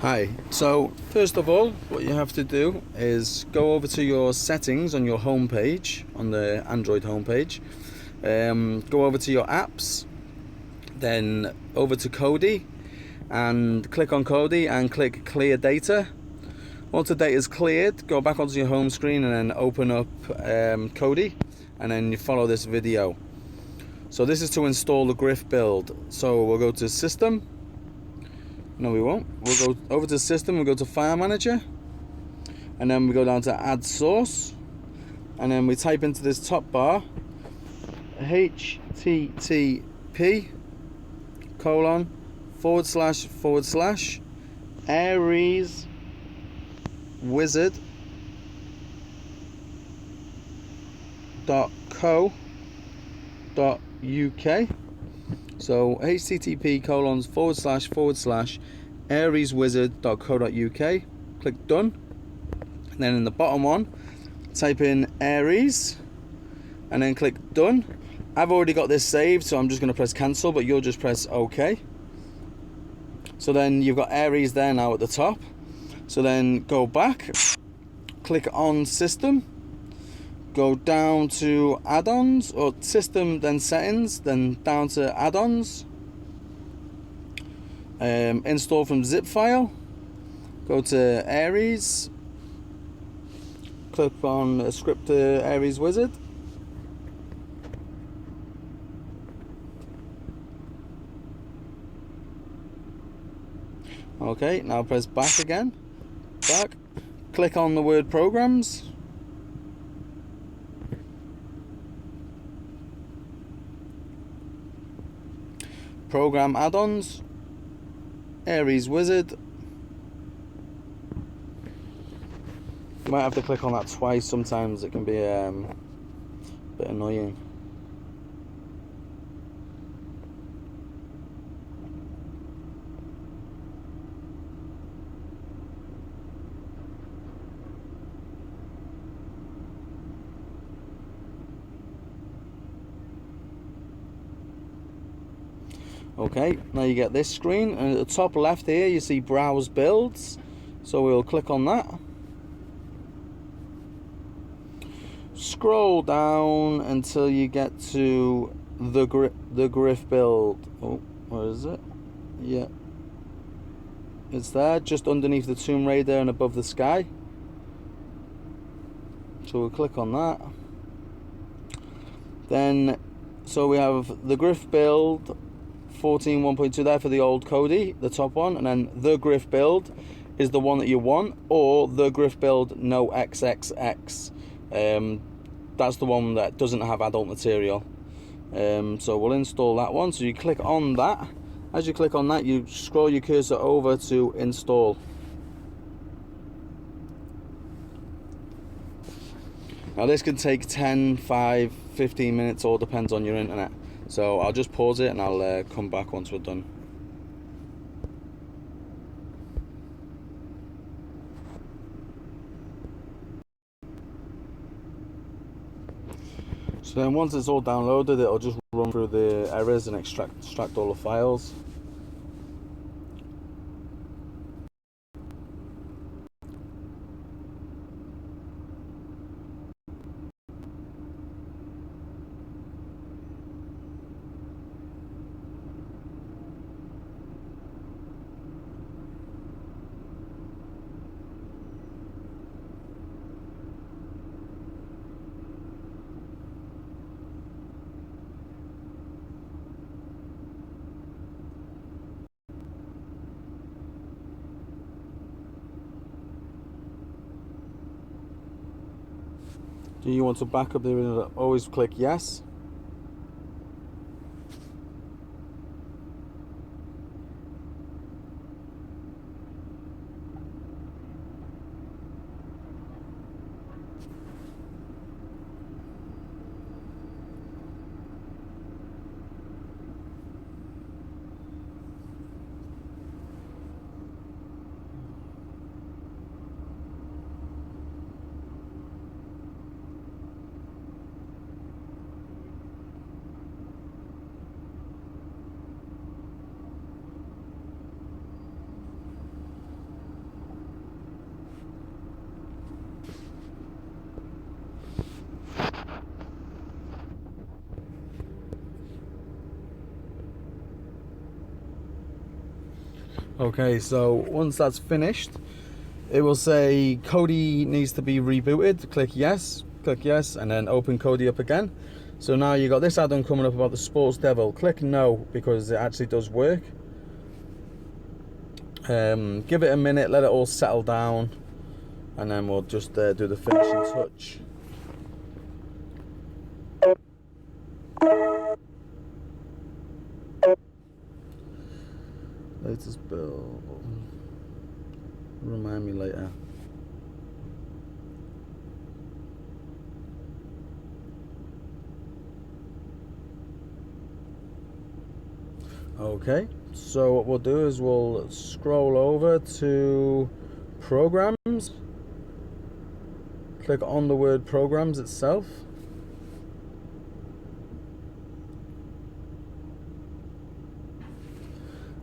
Hi, so first of all what you have to do is go over to your settings on your home page, on the Android home page. Go over to your apps, then over to Kodi and click on Kodi and click clear data. Once the data is cleared, go back onto your home screen and then open up Kodi, and then you follow this video. So this is to install the TheGRIFFbuild. So we'll go to system. No, we won't. We'll go over to system, we'll go to file manager, and then we go down to add source, and then we type into this top bar http:// Aries wizard.co.uk. So http:// arieswizard.co.uk. Click done, and then in the bottom one type in Aries and then click done. I've already got this saved, so I'm just going to press cancel, but you'll just press OK. So then you've got Aries there now at the top. So then go back, click on system, go down to add-ons, or system, then settings, then down to add-ons, install from zip file, go to Aries, click on script Aries Wizard, okay, now press back again, back, click on the word programs, program add-ons, Aries Wizard. You might have to click on that twice, sometimes it can be a bit annoying. Okay, now you get this screen, and at the top left here you see browse builds, so we'll click on that. Scroll down until you get to the TheGRIFFbuild. Oh, where is it? Yeah, it's there, just underneath the Tomb Raider and above the sky. So we'll click on that. Then, so we have TheGRIFFbuild 14.1.2 there for the old Kodi, the top one, and then TheGRIFFbuild is the one that you want, or TheGRIFFbuild no XXX. That's the one that doesn't have adult material. So we'll install that one. So you click on that. As you click on that, you scroll your cursor over to install. Now this can take 10, 5, 15 minutes, all depends on your internet. So I'll just pause it and I'll come back once we're done. So then once it's all downloaded, it'll just run through the errors and extract all the files. Do you want to back up the original? Always click yes. Okay, so once that's finished, it will say Kodi needs to be rebooted. Click yes, and then open Kodi up again. So now you got this add-on coming up about the Sports Devil. Click no because it actually does work. Give it a minute, let it all settle down, and then we'll just do the finishing touch. Latest build. Remind me later. Okay, so what we'll do is we'll scroll over to programs, click on the word programs itself,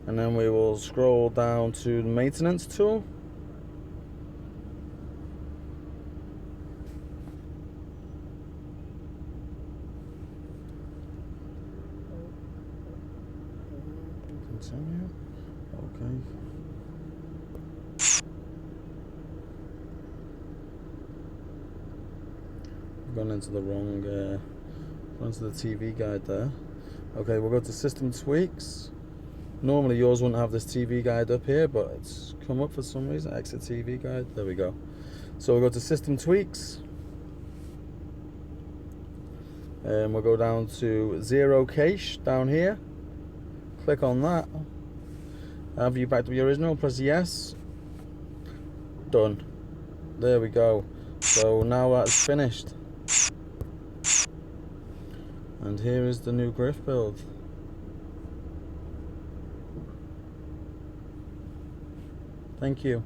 and then we will scroll down to the maintenance tool. Continue. Okay. I've gone into the wrong, onto the TV guide there. Okay, we'll go to system tweaks. Normally yours wouldn't have this TV guide up here, but it's come up for some reason. Exit TV guide. There we go. So we'll go to system tweaks. And we'll go down to zero cache down here. Click on that. Have you back to the original? Press yes. Done. There we go. So now that's finished. And here is the new Griff build. Thank you.